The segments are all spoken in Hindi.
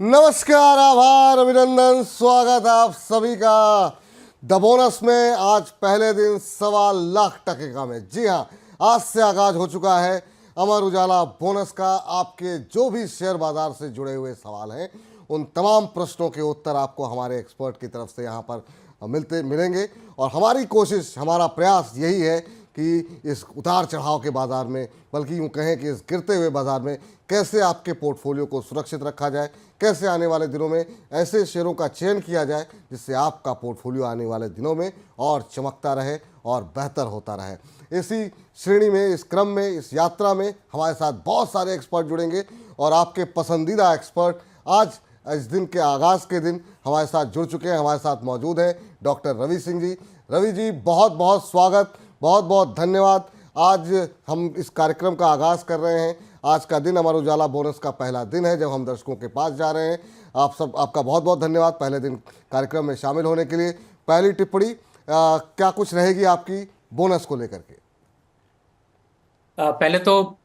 नमस्कार, आभार, अभिनंदन, स्वागत आप सभी का द बोनस में। आज पहले दिन 1.25 लाख का में। जी हाँ, आज से आगाज हो चुका है अमर उजाला बोनस का। आपके जो भी शेयर बाजार से जुड़े हुए सवाल हैं, उन तमाम प्रश्नों के उत्तर आपको हमारे एक्सपर्ट की तरफ से यहाँ पर मिलेंगे। और हमारी कोशिश, हमारा प्रयास यही है कि इस उतार चढ़ाव के बाज़ार में, बल्कि यूँ कहें कि इस गिरते हुए बाज़ार में कैसे आपके पोर्टफोलियो को सुरक्षित रखा जाए, कैसे आने वाले दिनों में ऐसे शेयरों का चयन किया जाए जिससे आपका पोर्टफोलियो आने वाले दिनों में और चमकता रहे और बेहतर होता रहे। इसी श्रेणी में, इस क्रम में, इस यात्रा में हमारे साथ बहुत सारे एक्सपर्ट जुड़ेंगे और आपके पसंदीदा एक्सपर्ट आज इस दिन के आगाज़ के दिन हमारे साथ जुड़ चुके हैं। हमारे साथ मौजूद हैं डॉक्टर रवि सिंह जी। रवि जी, बहुत बहुत स्वागत, बहुत बहुत धन्यवाद। आज हम इस कार्यक्रम का आगाज़ कर रहे हैं। आज का दिन अमर उजाला बोनस का पहला दिन है जब हम दर्शकों के पास जा रहे हैं। आपका बहुत बहुत धन्यवाद पहले दिन कार्यक्रम में शामिल होने के लिए। पहली टिप्पणी क्या कुछ रहेगी आपकी बोनस को लेकर के? पहले तो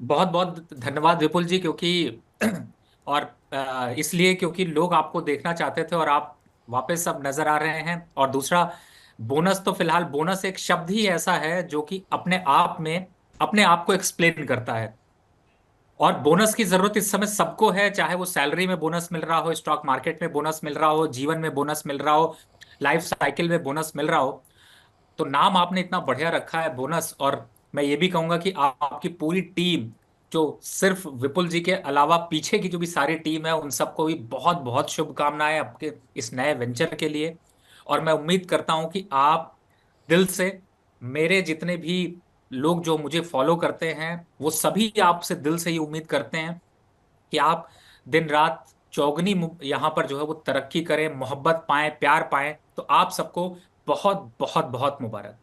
बहुत बहुत धन्यवाद विपुल जी, क्योंकि और इसलिए क्योंकि लोग आपको देखना चाहते थे और आप वापस अब नजर आ रहे हैं। और दूसरा, बोनस तो फिलहाल, बोनस एक शब्द ही ऐसा है जो कि अपने आप में अपने आप को एक्सप्लेन करता है। और बोनस की जरूरत इस समय सबको है, चाहे वो सैलरी में बोनस मिल रहा हो, स्टॉक मार्केट में बोनस मिल रहा हो, जीवन में बोनस मिल रहा हो, लाइफ साइकिल में बोनस मिल रहा हो। तो नाम आपने इतना बढ़िया रखा है बोनस। और मैं ये भी कहूंगा कि आपकी पूरी टीम, जो सिर्फ विपुल जी के अलावा पीछे की जो भी सारी टीम है, उन सबको भी बहुत बहुत शुभकामनाएं आपके इस नए वेंचर के लिए। और मैं उम्मीद करता हूं कि आप दिल से, मेरे जितने भी लोग जो मुझे फॉलो करते हैं, वो सभी आपसे दिल से ये उम्मीद करते हैं कि आप दिन रात चौगनी यहाँ पर जो है वो तरक्की करें, मोहब्बत पाएं, प्यार पाएं। तो आप सबको बहुत बहुत बहुत मुबारक।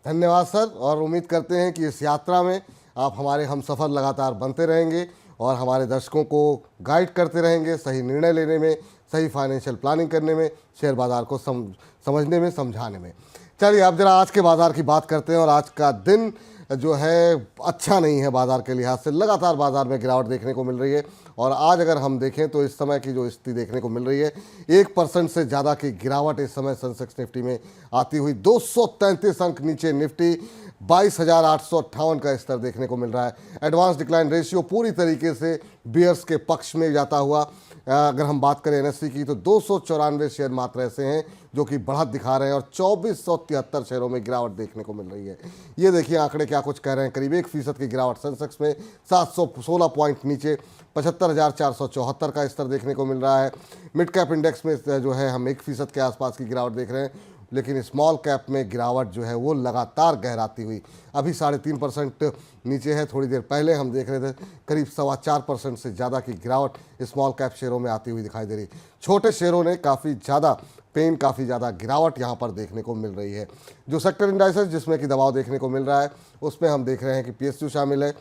धन्यवाद सर। और उम्मीद करते हैं कि इस यात्रा में आप हमारे हम सफ़र लगातार बनते रहेंगे और हमारे दर्शकों को गाइड करते रहेंगे सही निर्णय लेने में, सही फाइनेंशियल प्लानिंग करने में, शेयर बाज़ार को समझने में, समझाने में। चलिए अब जरा आज के बाज़ार की बात करते हैं। और आज का दिन जो है अच्छा नहीं है बाज़ार के लिहाज से। लगातार बाज़ार में गिरावट देखने को मिल रही है। और आज अगर हम देखें तो इस समय की जो स्थिति देखने को मिल रही है, 1% से ज़्यादा की गिरावट इस समय सेंसेक्स निफ्टी में आती हुई 233 अंक नीचे। निफ्टी 22,858 का स्तर देखने को मिल रहा है। एडवांस डिक्लाइन रेशियो पूरी तरीके से बियर्स के पक्ष में जाता हुआ। अगर हम बात करें एनएससी की तो 294 शेयर मात्र ऐसे हैं जो कि बढ़त दिखा रहे हैं और 2473 शेयरों में गिरावट देखने को मिल रही है। ये देखिए आंकड़े क्या कुछ कह रहे हैं। करीब 1% की गिरावट सेंसेक्स में, 716 पॉइंट नीचे 75,474 का स्तर देखने को मिल रहा है। मिड कैप इंडेक्स में जो है हम 1% के आसपास की गिरावट देख रहे हैं। लेकिन स्मॉल कैप में गिरावट जो है वो लगातार गहराती हुई अभी 3.5% नीचे है। थोड़ी देर पहले हम देख रहे थे करीब 4.25% से ज़्यादा की गिरावट स्मॉल कैप शेयरों में आती हुई दिखाई दे रही। छोटे शेयरों ने काफ़ी ज़्यादा पेन, काफ़ी ज़्यादा गिरावट यहाँ पर देखने को मिल रही है। जो सेक्टर इंडाइसेस जिसमें कि दबाव देखने को मिल रहा है, उसमें हम देख रहे हैं कि पीएसयू शामिल है,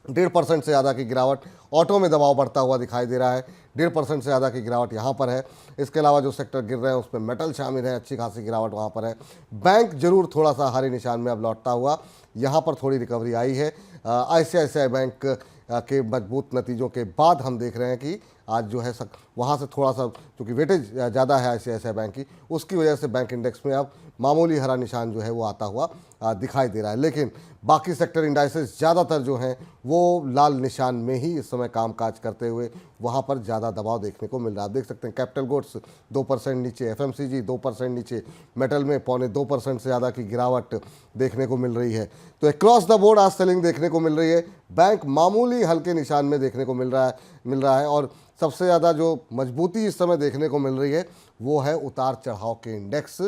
1.5% से ज़्यादा की गिरावट। ऑटो में दबाव बढ़ता हुआ दिखाई दे रहा है, 1.5% से ज़्यादा की गिरावट यहाँ पर है। इसके अलावा जो सेक्टर गिर रहे हैं उसमें मेटल शामिल है, अच्छी खासी गिरावट वहाँ पर है। बैंक जरूर थोड़ा सा हरे निशान में अब लौटता हुआ, यहाँ पर थोड़ी रिकवरी आई है। आईसीआईसीआई बैंक के मजबूत नतीजों के बाद हम देख रहे हैं कि आज जो है वहाँ से थोड़ा सा, क्योंकि वेटेज ज़्यादा है आईसीआईसीआई बैंक की, उसकी वजह से बैंक इंडेक्स में अब मामूली हरा निशान जो है वो आता हुआ दिखाई दे रहा है। लेकिन बाकी सेक्टर इंडाइसेस ज़्यादातर जो हैं वो लाल निशान में ही इस समय कामकाज करते हुए वहाँ पर ज़्यादा दबाव देखने को मिल रहा है। आप देख सकते हैं कैपिटल गुड्स 2% नीचे, एफएमसीजी 2% नीचे, मेटल में 0.25% से ज़्यादा की गिरावट देखने को मिल रही है। तो अक्रॉस द बोर्ड आज सेलिंग देखने को मिल रही है। बैंक मामूली हल्के निशान में देखने को मिल रहा है। और सबसे ज़्यादा जो मजबूती इस समय देखने को मिल रही है वो है उतार चढ़ाव के इंडेक्स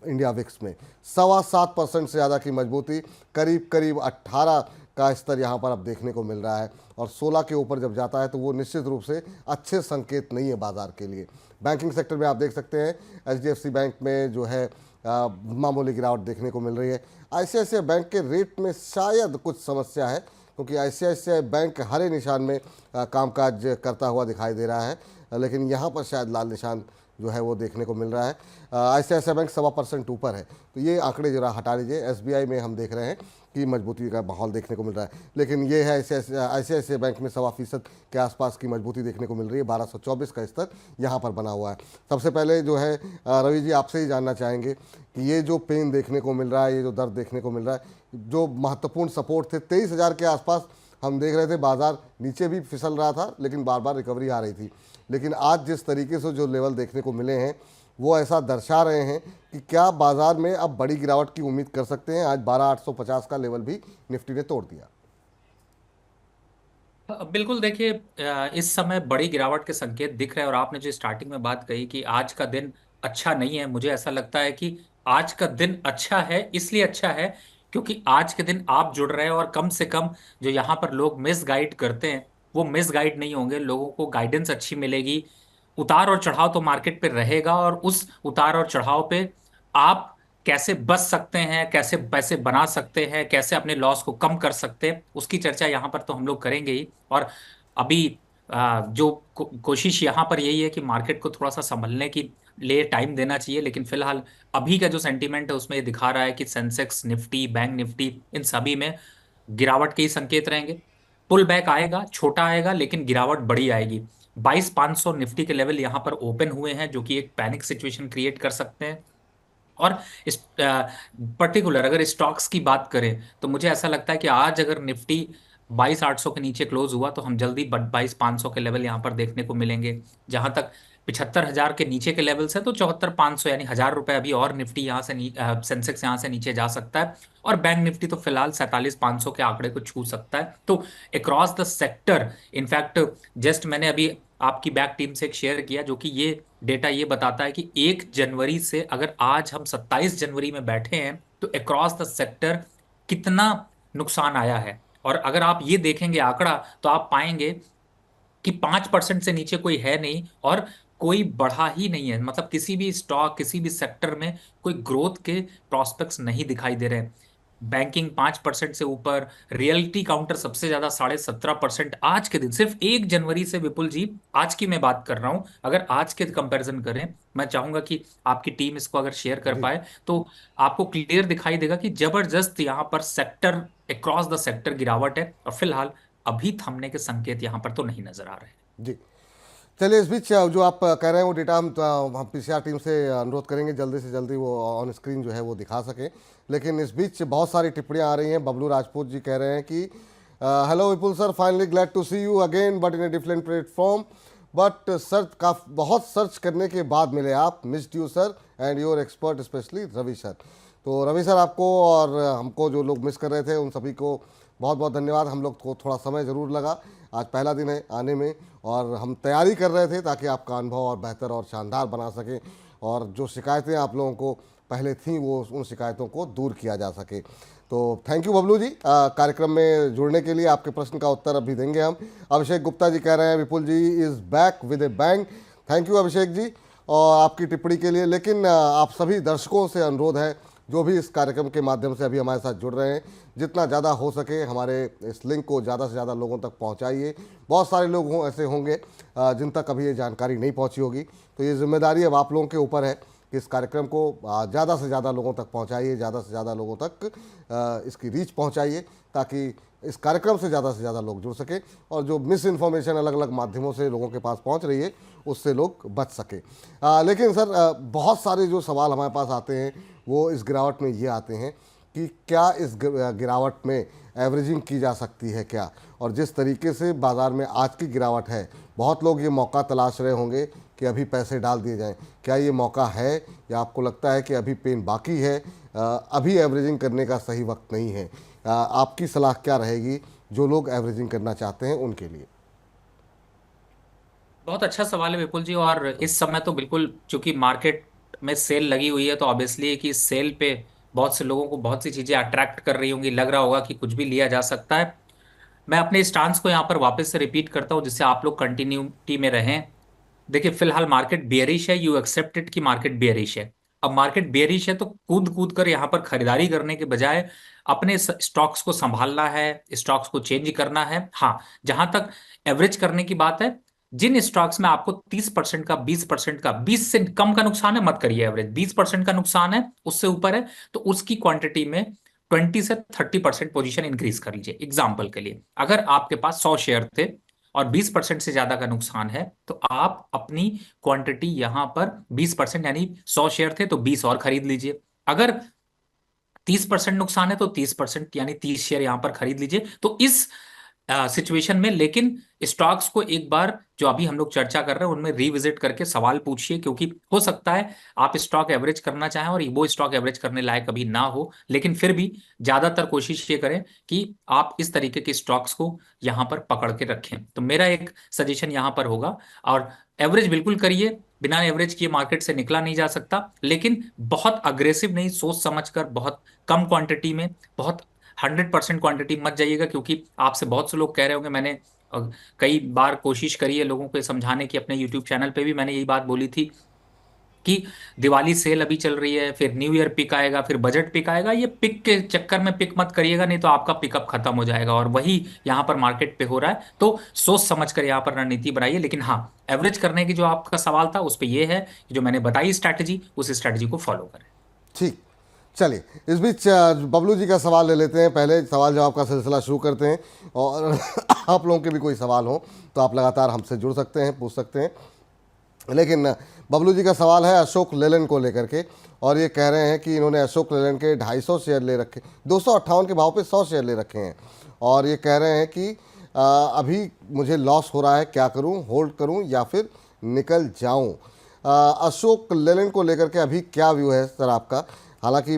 इंडिया विक्स में 7.25% से ज़्यादा की मजबूती, करीब करीब 18 का स्तर यहाँ पर अब देखने को मिल रहा है। और 16 के ऊपर जब जाता है तो वो निश्चित रूप से अच्छे संकेत नहीं है बाजार के लिए। बैंकिंग सेक्टर में आप देख सकते हैं एचडीएफसी बैंक में जो है मामूली गिरावट देखने को मिल रही है। आईसीआईसीआई बैंक के रेट में शायद कुछ समस्या है, क्योंकि आईसीआईसीआई बैंक हरे निशान में कामकाज करता हुआ दिखाई दे रहा है, लेकिन यहाँ पर शायद लाल निशान जो है वो देखने को मिल रहा है। ICICI बैंक 1.25% ऊपर है। तो ये आंकड़े जरा हटा लीजिए। SBI में हम देख रहे हैं कि मजबूती का माहौल देखने को मिल रहा है, लेकिन ये है ICICI बैंक में 1.25% के आसपास की मजबूती देखने को मिल रही है। 1224 का स्तर यहाँ पर बना हुआ है। सबसे पहले जो है रवि जी, आपसे ही जानना चाहेंगे कि ये जो पेन देखने को मिल रहा है, ये जो दर्द देखने को मिल रहा है, जो महत्वपूर्ण सपोर्ट थे 23,000 के आसपास हम देख रहे थे, बाजार नीचे भी फिसल रहा था लेकिन बार बार रिकवरी आ रही थी। लेकिन आज जिस तरीके से जो लेवल देखने को मिले हैं वो ऐसा दर्शा रहे हैं कि क्या बाजार में अब बड़ी गिरावट की उम्मीद कर सकते हैं। आज 12,850 का लेवल भी निफ्टी ने तोड़ दिया। बिल्कुल देखिए, इस समय बड़ी गिरावट के संकेत दिख रहे हैं। और आपने जो स्टार्टिंग में बात कही कि आज का दिन अच्छा नहीं है, मुझे ऐसा लगता है कि आज का दिन अच्छा है। इसलिए अच्छा है क्योंकि आज के दिन आप जुड़ रहे हैं, और कम से कम जो यहाँ पर लोग मिस गाइड करते हैं वो मिस गाइड नहीं होंगे। लोगों को गाइडेंस अच्छी मिलेगी। उतार और चढ़ाव तो मार्केट पे रहेगा, और उस उतार और चढ़ाव पे आप कैसे बच सकते हैं, कैसे पैसे बना सकते हैं, कैसे अपने लॉस को कम कर सकते हैं, उसकी चर्चा यहाँ पर तो हम लोग करेंगे ही। और अभी जो कोशिश यहाँ पर यही है कि मार्केट को थोड़ा सा संभलने की लिए टाइम देना चाहिए। लेकिन फिलहाल अभी का जो सेंटीमेंट है उसमें ये दिखा रहा है कि सेंसेक्स, निफ्टी, बैंक निफ्टी, इन सभी में गिरावट के ही संकेत रहेंगे। पुल बैक आएगा, छोटा आएगा, लेकिन गिरावट बड़ी आएगी। 22,500 निफ्टी के लेवल यहाँ पर ओपन हुए हैं, जो कि एक पैनिक सिचुएशन क्रिएट कर सकते हैं। और इस पर्टिकुलर अगर स्टॉक्स की बात करें तो मुझे ऐसा लगता है कि आज अगर निफ्टी 22,800 के नीचे क्लोज हुआ तो हम जल्दी 22,500 के लेवल यहाँ पर देखने को मिलेंगे। जहां तक 75,000 के नीचे के लेवल से तो 74,500, यानी 1,000 रुपए अभी और निफ्टी यहाँ से सेंसेक्स यहाँ से नीचे जा सकता है। और बैंक निफ्टी तो फिलहाल 47,500 के आंकड़े को छू सकता है। तो across the sector, in fact just मैंने अभी आपकी बैक टीम से एक शेयर किया जो कि ये डेटा ये बताता है कि 1 जनवरी से अगर आज हम 27 जनवरी में बैठे हैं तो अक्रॉस द सेक्टर कितना नुकसान आया है। और अगर आप ये देखेंगे आंकड़ा तो आप पाएंगे कि 5% से नीचे कोई है नहीं, और कोई बढ़ा ही नहीं है। मतलब किसी भी स्टॉक, किसी भी सेक्टर में कोई ग्रोथ के प्रॉस्पेक्ट्स नहीं दिखाई दे रहे हैं। बैंकिंग 5% से ऊपर, रियलिटी काउंटर सबसे ज्यादा 17.5% आज के दिन, सिर्फ 1 जनवरी से। विपुल जी, आज की मैं बात कर रहा हूं। अगर आज के कंपैरिजन करें, मैं चाहूंगा कि आपकी टीम इसको अगर शेयर कर जी पाए तो आपको क्लियर दिखाई देगा कि जबरदस्त यहाँ पर सेक्टर, अक्रॉस द सेक्टर गिरावट है। और फिलहाल अभी थमने के संकेत यहाँ पर तो नहीं नजर आ रहे हैं। जी। चलिए, इस बीच जो आप कह रहे हैं वो डेटा हम PCR टीम से अनुरोध करेंगे जल्दी से जल्दी वो ऑन स्क्रीन जो है वो दिखा सकें। लेकिन इस बीच बहुत सारी टिप्पणियां आ रही हैं। बबलू राजपूत जी कह रहे हैं कि hello Vipul sir, finally glad to see you again but in a different platform, but search का बहुत सर्च करने के बाद मिले आप। Missed you sir and your expert specially Ravi sir. तो रवि सर, आपको और हमको जो लोग मिस कर रहे थे उन सभी को बहुत बहुत धन्यवाद। हम लोग को थोड़ा समय ज़रूर लगा, आज पहला दिन है आने में, और हम तैयारी कर रहे थे ताकि आपका अनुभव और बेहतर और शानदार बना सकें, और जो शिकायतें आप लोगों को पहले थीं वो उन शिकायतों को दूर किया जा सके। तो थैंक यू बबलू जी, कार्यक्रम में जुड़ने के लिए। आपके प्रश्न का उत्तर अभी देंगे हम। अभिषेक गुप्ता जी कह रहे हैं Vipul ji is back with a bang. Thank you Abhishek ji और आपकी टिप्पणी के लिए। लेकिन आप सभी दर्शकों से अनुरोध है जो भी इस कार्यक्रम के माध्यम से अभी हमारे साथ जुड़ रहे हैं, जितना ज़्यादा हो सके हमारे इस लिंक को ज़्यादा से ज़्यादा लोगों तक पहुंचाइए। बहुत सारे लोग ऐसे होंगे जिन तक अभी ये जानकारी नहीं पहुंची होगी। तो ये जिम्मेदारी अब आप लोगों के ऊपर है कि इस कार्यक्रम को ज़्यादा से ज़्यादा लोगों तक पहुंचाइए, ज़्यादा से ज़्यादा लोगों तक इसकी रीच पहुंचाइए, ताकि इस कार्यक्रम से ज़्यादा लोग जुड़ सके और जो मिस इन्फॉर्मेशन अलग अलग माध्यमों से लोगों के पास पहुंच रही है उससे लोग बच सके। लेकिन सर, बहुत सारे जो सवाल हमारे पास आते हैं वो इस गिरावट में ये आते हैं कि क्या इस गिरावट में एवरेजिंग की जा सकती है क्या, और जिस तरीके से बाज़ार में आज की गिरावट है, बहुत लोग ये मौका तलाश रहे होंगे कि अभी पैसे डाल दिए जाएं। क्या ये मौका है, या आपको लगता है कि अभी पेन बाकी है, अभी एवरेजिंग करने का सही वक्त नहीं है? आपकी सलाह क्या रहेगी जो लोग एवरेजिंग करना चाहते हैं उनके लिए? बहुत अच्छा सवाल है विपुल जी। और इस समय तो बिल्कुल, चूंकि मार्केट में सेल लगी हुई है तो ऑब्वियसली कि सेल पे बहुत से लोगों को बहुत सी चीजें अट्रैक्ट कर रही होंगी, लग रहा होगा कि कुछ भी लिया जा सकता है। मैं अपने स्टांस को यहाँ पर वापस से रिपीट करता हूँ जिससे आप लोग कंटिन्यूटी में रहें। देखिए, फिलहाल मार्केट बियरिश है, यू एक्सेप्टेड कि मार्केट बियरिश है। अब मार्केट बियरिश है तो कूद कूद कर यहाँ पर खरीदारी करने के बजाय अपने स्टॉक्स को संभालना है, स्टॉक्स को चेंज करना है। हाँ, जहां तक एवरेज करने की बात है, जिन स्टॉक्स में आपको 30% का, 20% का, 20 से कम का नुकसान है, मत करिए एवरेज। 20% का नुकसान है, उससे ऊपर है, तो उसकी क्वांटिटी में 20 से 30% पोजीशन इंक्रीज कर लीजिए। एग्जाम्पल के लिए, अगर आपके पास 100 शेयर थे और 20% से ज्यादा का नुकसान है, तो आप अपनी क्वांटिटी यहां पर 20%, यानी 100 शेयर थे तो 20 और खरीद लीजिए। अगर 30% नुकसान है तो 30%, यानी 30 शेयर यहां पर खरीद लीजिए। तो इस सिचुएशन में लेकिन स्टॉक्स को एक बार, जो अभी हम लोग चर्चा कर रहे हैं उनमें रिविजिट करके सवाल पूछिए, क्योंकि हो सकता है आप स्टॉक एवरेज करना चाहें और वो स्टॉक एवरेज करने लायक अभी ना हो, लेकिन फिर भी ज्यादातर कोशिश ये करें कि आप इस तरीके के स्टॉक्स को यहां पर पकड़ के रखें। तो मेरा एक सजेशन यहां पर होगा। और एवरेज बिल्कुल करिए, बिना एवरेज किए मार्केट से निकला नहीं जा सकता, लेकिन बहुत अग्रेसिव नहीं, सोच समझकर, बहुत कम क्वांटिटी में, बहुत 100% क्वांटिटी मत जाइएगा। क्योंकि आपसे बहुत से लोग कह रहे होंगे, मैंने अ, कई बार कोशिश करी है लोगों को समझाने की, अपने यूट्यूब चैनल पे भी मैंने यही बात बोली थी कि दिवाली सेल अभी चल रही है, फिर न्यू ईयर पिक आएगा, फिर बजट पिक आएगा, ये पिक के चक्कर में पिक मत करिएगा, नहीं तो आपका पिकअप खत्म हो जाएगा। और वही यहाँ पर मार्केट पे हो रहा है। तो सोच समझ कर यहाँ पर रणनीति बनाइए। लेकिन हाँ, एवरेज करने की जो आपका सवाल था उस पर यह है कि जो मैंने बताई स्ट्रैटेजी, उस स्ट्रैटेजी को फॉलो करें। ठीक। चलिए, इस बीच बबलू जी का सवाल ले लेते हैं। पहले सवाल जवाब का सिलसिला शुरू करते हैं, और आप लोगों के भी कोई सवाल हो तो आप लगातार हमसे जुड़ सकते हैं, पूछ सकते हैं। लेकिन बबलू जी का सवाल है अशोक लेलैंड को लेकर के, और ये कह रहे हैं कि इन्होंने अशोक लेलैंड के 250 शेयर ले रखे, 258 के भाव पे 100 शेयर ले रखे हैं, और ये कह रहे हैं कि अभी मुझे लॉस हो रहा है, क्या करूं, होल्ड करूं या फिर निकल जाऊं। अशोक लेलैंड को लेकर के अभी क्या व्यू है सर आपका? हालांकि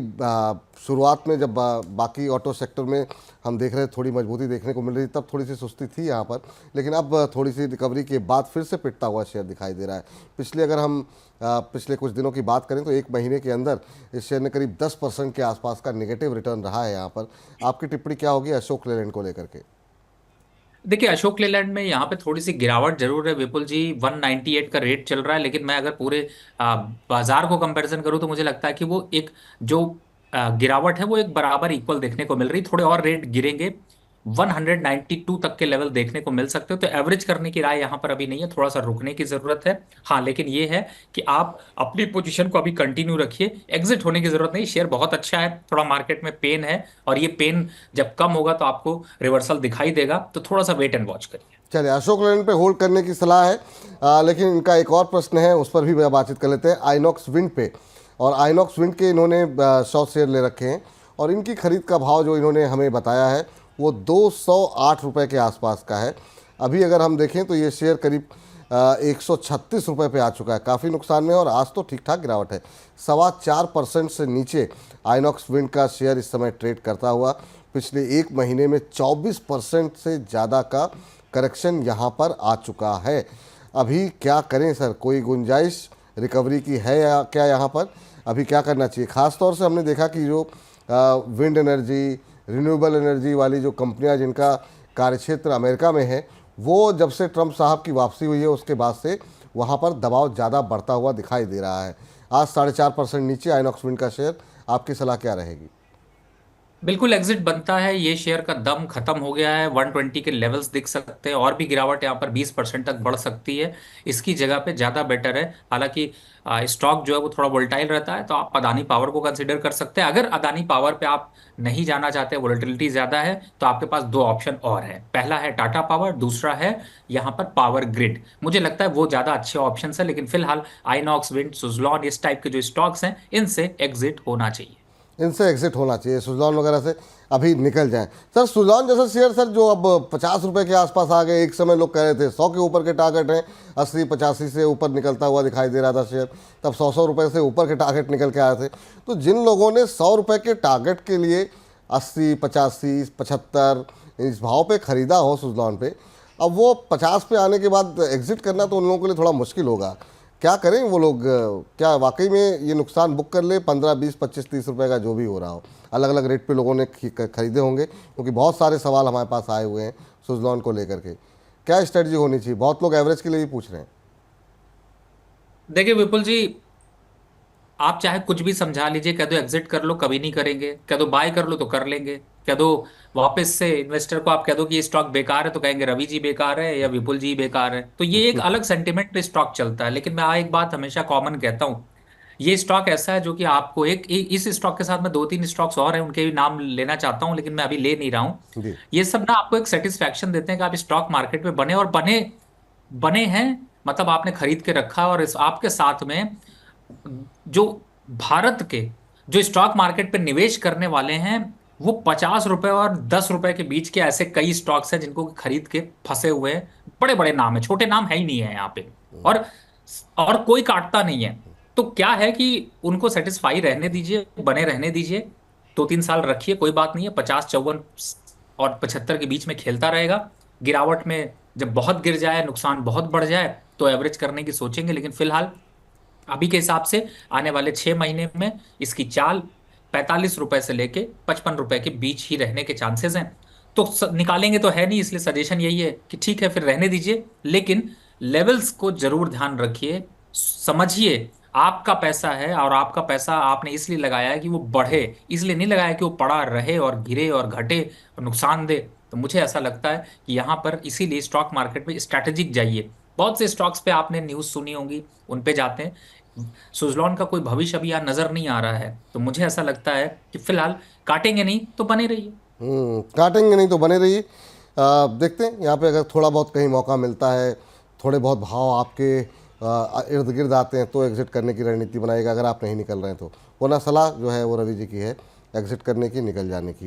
शुरुआत में जब बाकी ऑटो सेक्टर में हम देख रहे थोड़ी मजबूती देखने को मिल रही, तब थोड़ी सी सुस्ती थी यहाँ पर, लेकिन अब थोड़ी सी रिकवरी के बाद फिर से पिटता हुआ शेयर दिखाई दे रहा है। अगर हम पिछले कुछ दिनों की बात करें तो एक महीने के अंदर इस शेयर ने करीब 10% के आसपास का नेगेटिव रिटर्न रहा है। यहाँ पर आपकी टिप्पणी क्या होगी अशोक लेलैंड को लेकर के? देखिए, अशोक लेलैंड में यहाँ पे थोड़ी सी गिरावट जरूर है विपुल जी। 198 का रेट चल रहा है, लेकिन मैं अगर पूरे बाजार को कंपैरिजन करूँ तो मुझे लगता है कि वो एक जो गिरावट है वो एक बराबर इक्वल देखने को मिल रही। थोड़े और रेट गिरेंगे, 192 तक के लेवल देखने को मिल सकते हो। तो एवरेज करने की राय यहाँ पर अभी नहीं है, थोड़ा सा रुकने की जरूरत है। हाँ, लेकिन ये है कि आप अपनी पोजीशन को अभी कंटिन्यू रखिए, एग्जिट होने की जरूरत नहीं। शेयर बहुत अच्छा है, थोड़ा मार्केट में पेन है, और ये पेन जब कम होगा तो आपको रिवर्सल दिखाई देगा। तो थोड़ा सा वेट एंड वॉच करिए। चलिए, अशोक लेलैंड पे होल्ड करने की सलाह है, लेकिन इनका एक और प्रश्न है, उस पर भी बातचीत कर लेते हैं। आइनॉक्स विंड पे, और आइनॉक्स विंड के इन्होंने 100 शेयर ले रखे हैं, और इनकी खरीद का भाव जो इन्होंने हमें बताया है वो 208 रुपये के आसपास का है। अभी अगर हम देखें तो ये शेयर करीब 136 रुपये पे आ चुका है, काफ़ी नुकसान में, और आज तो ठीक ठाक गिरावट है। 4.25% से नीचे आइनॉक्स विंड का शेयर इस समय ट्रेड करता हुआ। पिछले एक महीने में 24% से ज़्यादा का करेक्शन यहाँ पर आ चुका है। अभी क्या करें सर, कोई गुंजाइश रिकवरी की है या क्या यहाँ पर? अभी क्या करना चाहिए? ख़ास तौर से हमने देखा कि जो विंड एनर्जी, रिन्यूएबल एनर्जी वाली जो कंपनियां जिनका कार्यक्षेत्र अमेरिका में है, वो जब से ट्रंप साहब की वापसी हुई है उसके बाद से वहाँ पर दबाव ज़्यादा बढ़ता हुआ दिखाई दे रहा है। आज 4.5% नीचे आइनॉक्स विंड का शेयर, आपकी सलाह क्या रहेगी? बिल्कुल एग्जिट बनता है, ये शेयर का दम खत्म हो गया है। 120 के लेवल्स दिख सकते हैं, और भी गिरावट यहाँ पर 20% तक बढ़ सकती है। इसकी जगह पे ज़्यादा बेटर है, हालांकि स्टॉक जो है वो थोड़ा वोलेटाइल रहता है, तो आप अदानी पावर को कंसिडर कर सकते हैं। अगर अदानी पावर पे आप नहीं जाना चाहते, वोलेटिलिटी ज़्यादा है, तो आपके पास दो ऑप्शन और है। पहला है टाटा पावर, दूसरा है यहाँ पर पावर ग्रिड। मुझे लगता है वो ज़्यादा अच्छे ऑप्शन है, लेकिन फिलहाल आइनॉक्स विंड, सुजलॉन, इस टाइप के जो स्टॉक्स हैं, इनसे एग्जिट होना चाहिए। इनसे एग्जिट होना चाहिए, सुजलॉन वगैरह से अभी निकल जाएं। सर, सुजलॉन जैसा शेयर सर जो अब 50 रुपये के आसपास आ गए, एक समय लोग कह रहे थे 100 के ऊपर के टारगेट हैं, 80-85 से ऊपर निकलता हुआ दिखाई दे रहा था शेयर, तब 100 रुपये से ऊपर के टारगेट निकल के आए थे। तो जिन लोगों ने 100 रुपये के टारगेट के लिए 80, 85, 75 इस भाव पे ख़रीदा हो सुजलॉन पे, अब वो 50 पे आने के बाद एग्जिट करना तो उन लोगों के लिए थोड़ा मुश्किल होगा। क्या करें वो लोग? क्या वाकई में ये नुकसान बुक कर ले? 15, 20, 25, 30 रुपए का जो भी हो रहा हो, अलग अलग रेट पे लोगों ने खरीदे होंगे, क्योंकि बहुत सारे सवाल हमारे पास आए हुए हैं सुजलॉन को लेकर के। क्या स्ट्रेटजी होनी चाहिए? बहुत लोग एवरेज के लिए भी पूछ रहे हैं। देखिए विपुल जी, आप चाहे कुछ भी समझा लीजिए, कह दो एग्जिट कर लो, कभी नहीं करेंगे, कह दो बाय कर लो तो कर लेंगे। कह दो, वापस से इन्वेस्टर को आप कह दो कि ये स्टॉक बेकार है, तो कहेंगे रवि जी बेकार है या विपुल जी बेकार है। तो ये एक अलग सेंटिमेंट पे स्टॉक चलता है। लेकिन मैं एक बात हमेशा कॉमन कहता हूँ, ये स्टॉक ऐसा है जो कि आपको इस स्टॉक के साथ मैं दो तीन स्टॉक्स और हैं, उनके भी नाम लेना चाहता हूं, लेकिन मैं अभी ले नहीं रहा हूं। जी। ये सब ना आपको एक सेटिस्फैक्शन देते हैं कि आप स्टॉक मार्केट में बने, और बने बने हैं, मतलब आपने खरीद के रखा, और इस आपके साथ में जो भारत के जो स्टॉक मार्केट पे निवेश करने वाले हैं, वो 50 रुपए और 10 रुपए के बीच के ऐसे कई स्टॉक्स हैं जिनको खरीद के फंसे हुए हैं। बड़े बड़े नाम है, छोटे नाम है ही नहीं है यहाँ पे। और और कोई काटता नहीं है। तो क्या है कि उनको सेटिस्फाई रहने दीजिए, बने रहने दीजिए, 2-3 साल रखिए, कोई बात नहीं है। 50, 54 और 75 के बीच में खेलता रहेगा। गिरावट में जब बहुत गिर जाए, नुकसान बहुत बढ़ जाए, तो एवरेज करने की सोचेंगे। लेकिन फिलहाल अभी के हिसाब से आने वाले 6 महीने में इसकी चाल 45 रुपए से लेके 55 रुपए के बीच ही रहने के चांसेस हैं। तो निकालेंगे तो है नहीं, इसलिए सजेशन यही है कि ठीक है, फिर रहने दीजिए। लेकिन लेवल्स को जरूर ध्यान रखिए, समझिए आपका पैसा है, और आपका पैसा आपने इसलिए लगाया है कि वो बढ़े, इसलिए नहीं लगाया कि वो पड़ा रहे और गिरे और घटे और नुकसान दे। तो मुझे ऐसा लगता है कि यहाँ पर इसीलिए स्टॉक मार्केट में स्ट्रैटेजिक जाइए। बहुत से स्टॉक्स पे आपने न्यूज़ सुनी होंगी, उन पे जाते हैं। सुजलॉन का कोई भविष्य अभी यहाँ नजर नहीं आ रहा है, तो मुझे ऐसा लगता है कि फिलहाल काटेंगे नहीं तो बने रहिए। काटेंगे नहीं तो बने रहिए। देखते हैं यहाँ पे अगर थोड़ा बहुत कहीं मौका मिलता है, थोड़े बहुत भाव आपके इर्द गिर्द आते हैं, तो एग्ज़िट करने की रणनीति बनाएगा, अगर आप नहीं निकल रहे हैं तो। वरना सलाह जो है वो रवि जी की है, एग्ज़िट करने की, निकल जाने की।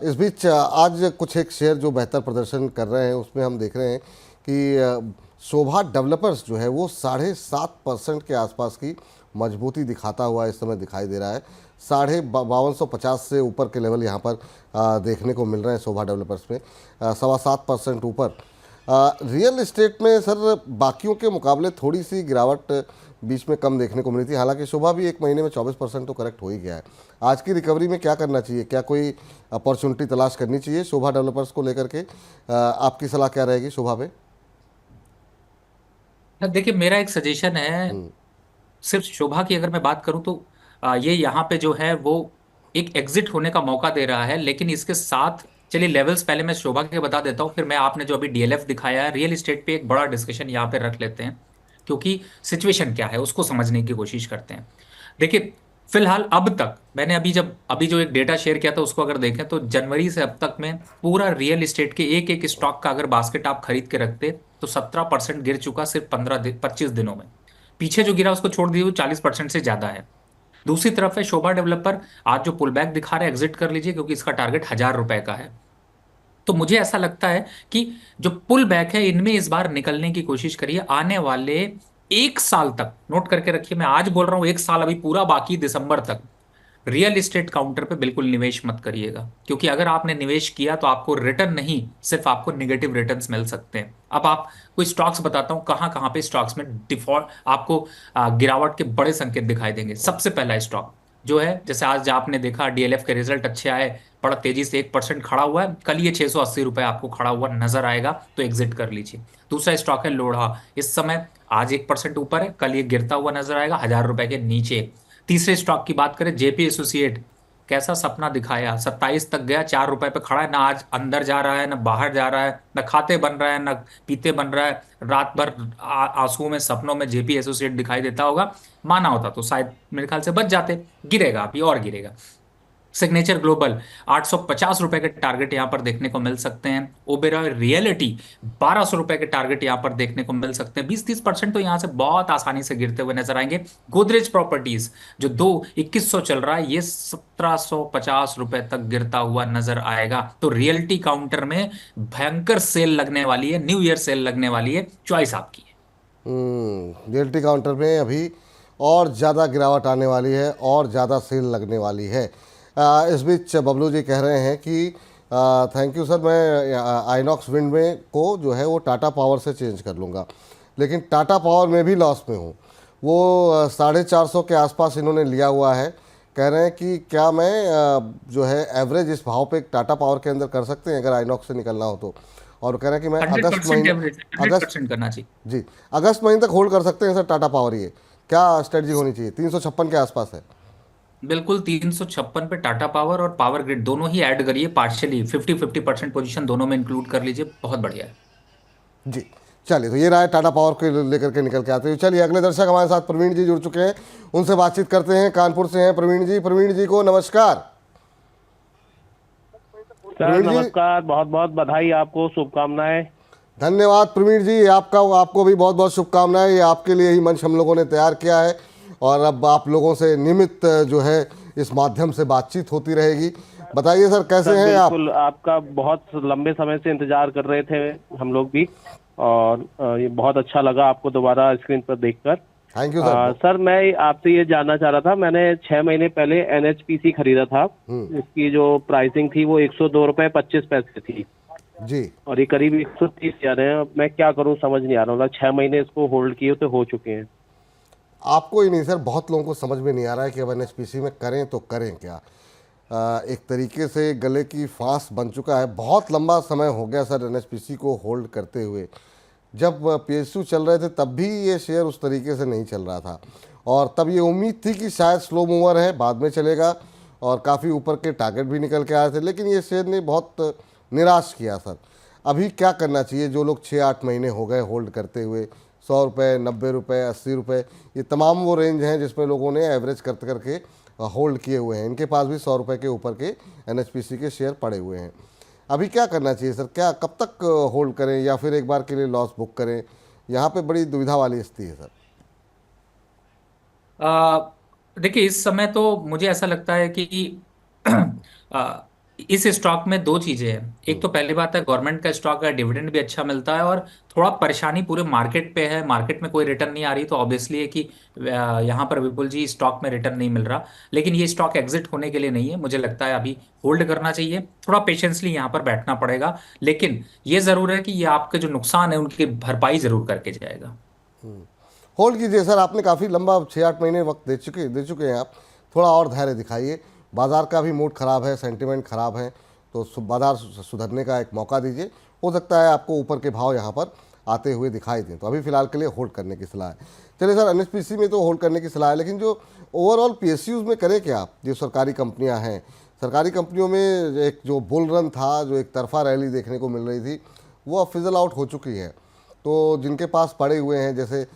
इस बीच आज कुछ एक शेयर जो बेहतर प्रदर्शन कर रहे हैं, उसमें हम देख रहे हैं कि शोभा डेवलपर्स जो है वो 7.5% के आसपास की मजबूती दिखाता हुआ इस समय दिखाई दे रहा है। 5250 से ऊपर के लेवल यहाँ पर देखने को मिल रहे हैं शोभा डेवलपर्स में, 7.25% ऊपर। रियल इस्टेट में सर बाकियों के मुकाबले थोड़ी सी गिरावट बीच में कम देखने को मिली थी, हालांकि शोभा भी एक महीने में 24% तो करेक्ट हो ही गया है। आज की रिकवरी में क्या करना चाहिए, क्या कोई अपॉर्चुनिटी तलाश करनी चाहिए शोभा डेवलपर्स को लेकर के? आपकी सलाह क्या रहेगी शोभा पे? देखिए, मेरा एक सजेशन है, सिर्फ शोभा की अगर मैं बात करूं तो ये यहाँ पे जो है वो एक एग्जिट होने का मौका दे रहा है। लेकिन इसके साथ चलिए लेवल्स पहले मैं शोभा के बता देता हूँ, फिर मैं आपने जो अभी डीएलएफ दिखाया है रियल एस्टेट पे एक बड़ा डिस्कशन यहाँ पे रख लेते हैं, क्योंकि सिचुएशन क्या है उसको समझने की कोशिश करते हैं। देखिए, फिलहाल अब तक मैंने अभी जो एक डेटा शेयर किया था उसको अगर देखें, तो जनवरी से अब तक में पूरा रियल एस्टेट के एक एक स्टॉक का अगर बास्केट आप खरीद के रखते, तो 17% गिर चुका सिर्फ 25 दिनों में। पीछे जो गिरा उसको छोड़ दीजिए, वो 40% से ज्यादा है। दूसरी तरफ है शोभा डेवलपर, आज जो पुल बैक दिखा रहा है एग्जिट कर लीजिए, क्योंकि इसका टारगेट 1,000 रुपए का है। तो मुझे ऐसा लगता है कि जो पुल बैक है इनमें इस बार निकलने की कोशिश करिए। आने वाले 1 साल तक, नोट करके रखिए, मैं आज बोल रहा हूं 1 साल अभी पूरा बाकी, दिसंबर तक रियल एस्टेट काउंटर पे बिल्कुल निवेश मत करिएगा। क्योंकि अगर आपने निवेश किया तो आपको रिटर्न नहीं, सिर्फ आपको निगेटिव रिटर्न्स मिल सकते हैं। अब आप कोई स्टॉक्स बताता हूं कहां कहां पे स्टॉक्स में डिफॉल्ट आपको गिरावट के बड़े संकेत दिखाई देंगे। सबसे पहला स्टॉक जो है, जैसे आज आपने देखा डीएलएफ के रिजल्ट अच्छे आए, बड़ा तेजी से 1% खड़ा हुआ है, कल ये 680 रुपए आपको खड़ा हुआ नजर आएगा, तो एग्जिट कर लीजिए। दूसरा स्टॉक है लोढ़ा, इस समय आज 1% ऊपर है, कल ये गिरता हुआ नजर आएगा 1,000 रुपए के नीचे। तीसरे स्टॉक की बात करें, जेपी एसोसिएट, कैसा सपना दिखाया, 27 तक गया, 4 रुपए पे खड़ा है, ना आज अंदर जा रहा है ना बाहर जा रहा है, ना खाते बन रहा है ना पीते बन रहा है। रात भर आंसुओं में सपनों में जेपी एसोसिएट दिखाई देता होगा। माना होता तो शायद मेरे ख्याल से बच जाते। गिरेगा अभी और गिरेगा। सिग्नेचर ग्लोबल, 850 रुपए के टारगेट यहां पर देखने को मिल सकते हैं। ओबेरॉय रियलिटी, 1,200 रुपए के टारगेट यहां पर देखने को मिल सकते हैं। 20-30% तो यहां से बहुत आसानी से गिरते हुए नजर आएंगे। गोदरेज प्रॉपर्टीज जो 2100 चल रहा है, ये 1,750 रुपए तक गिरता हुआ नजर आएगा। तो रियलिटी काउंटर में भयंकर सेल लगने वाली है, न्यू ईयर सेल लगने वाली है, चॉइस आपकी है। रियल्टी काउंटर में अभी और ज़्यादा गिरावट आने वाली है और ज़्यादा सेल लगने वाली है। इस बीच बबलू जी कह रहे हैं कि थैंक यू सर, मैं आइनॉक्स विंड में को जो है वो टाटा पावर से चेंज कर लूँगा, लेकिन टाटा पावर में भी लॉस में हूँ। वो 450 के आसपास इन्होंने लिया हुआ है। कह रहे हैं कि क्या मैं जो है एवरेज इस भाव पे टाटा पावर के अंदर कर सकते हैं अगर आइनॉक्स से निकलना हो तो? और कह रहे हैं कि मैं हंड्रेड अगस्त परसेंट महीने, एवरेज, हंड्रेड अगस्त, परसेंट करना चाहिए। जी, अगस्त महीने तक होल्ड कर सकते हैं सर टाटा पावर। ये क्या स्ट्रेटजी होनी चाहिए? 356 के आसपास है। बिल्कुल 356 पे टाटा पावर और पावर ग्रिड दोनों ही ऐड करिए, पार्शियली 50-50% पोजीशन दोनों में इंक्लूड कर लीजिए, बहुत बढ़िया है। जी। चलिए, तो ये रहा है टाटा पावर के लेकर के निकल के आते हुए। चलिए, अगले दर्शक हमारे साथ प्रवीण जी जुड़ चुके हैं, उनसे बातचीत करते हैं। कानपुर से हैं प्रवीण जी। प्रवीण जी को नमस्कार। सर प्रवीण जी, नमस्कार, बहुत बहुत बधाई, आपको शुभकामनाएं। धन्यवाद प्रवीण जी, आपको भी बहुत बहुत शुभकामनाएं। ये आपके लिए ही मंच हम लोगों ने तैयार किया है और अब आप लोगों से नियमित जो है इस माध्यम से बातचीत होती रहेगी। बताइए सर, कैसे सर हैं आप? बिल्कुल, आपका बहुत लंबे समय से इंतजार कर रहे थे हम लोग भी, और ये बहुत अच्छा लगा आपको दोबारा स्क्रीन पर देखकर। Thank you sir. सर मैं आपसे ये जानना चाह रहा था, मैंने 6 महीने पहले एनएचपीसी खरीदा था। इसकी जो प्राइसिंग थी वो 102 रुपये 25 पैसे थी, जी। और ये करीब 130 जा रहे हैं। अब मैं क्या करूं समझ नहीं आ रहा, मतलब 6 महीने इसको होल्ड किए तो हो चुके हैं। आपको ही नहीं सर, बहुत लोगों को समझ में नहीं आ रहा है कि अब एनएचपीसी में करें तो करें क्या। एक तरीके से गले की फांस बन चुका है। बहुत लंबा समय हो गया सर एनएचपीसी को होल्ड करते हुए। जब पीएसयू चल रहे थे तब भी ये शेयर उस तरीके से नहीं चल रहा था, और तब ये उम्मीद थी कि शायद स्लो मूवर है, बाद में चलेगा, और काफ़ी ऊपर के टारगेट भी निकल के आए थे। लेकिन ये शेयर ने बहुत निराश किया सर। अभी क्या करना चाहिए? जो लोग 6-8 महीने हो गए होल्ड करते हुए, 100 रुपये, 90 रुपये, 80 रुपये, ये तमाम वो रेंज हैं जिसमें लोगों ने एवरेज करते करके होल्ड किए हुए हैं। इनके पास भी 100 रुपये के ऊपर के एनएचपीसी के शेयर पड़े हुए हैं। अभी क्या करना चाहिए सर? क्या कब तक होल्ड करें या फिर एक बार के लिए लॉस बुक करें? यहाँ पे बड़ी दुविधा वाली स्थिति है सर। देखिए, इस समय तो मुझे ऐसा लगता है कि आ, इस स्टॉक में दो चीजें हैं। एक तो पहली बात है, गवर्नमेंट का स्टॉक है, डिविडेंड भी अच्छा मिलता है, और थोड़ा परेशानी पूरे मार्केट पे है, मार्केट में कोई रिटर्न नहीं आ रही, तो ऑब्वियसली है कि यहाँ पर विपुल जी स्टॉक में रिटर्न नहीं मिल रहा। लेकिन ये स्टॉक एग्जिट होने के लिए नहीं है, मुझे लगता है अभी होल्ड करना चाहिए, थोड़ा पेशेंसली यहाँ पर बैठना पड़ेगा। लेकिन ये जरूर है कि ये आपके जो नुकसान है उनकी भरपाई जरूर करके जाएगा। होल्ड कीजिए सर, आपने काफ़ी लंबा 6-8 महीने वक्त दे चुके हैं आप। थोड़ा और धैर्य दिखाइए। बाजार का भी मूड ख़राब है, सेंटिमेंट ख़राब है, तो बाजार सुधरने का एक मौका दीजिए। हो सकता है आपको ऊपर के भाव यहाँ पर आते हुए दिखाई दें। तो अभी फ़िलहाल के लिए होल्ड करने की सलाह है। चलिए सर, एनएचपीसी में तो होल्ड करने की सलाह है, लेकिन जो ओवरऑल पीएसयूज़ में करें क्या आप? जो सरकारी कंपनियाँ हैं, सरकारी कंपनियों में एक जो बुल रन था, जो एक तरफा रैली देखने को मिल रही थी, वो अब फिजल आउट हो चुकी है। तो जिनके पास पड़े हुए हैं, जैसे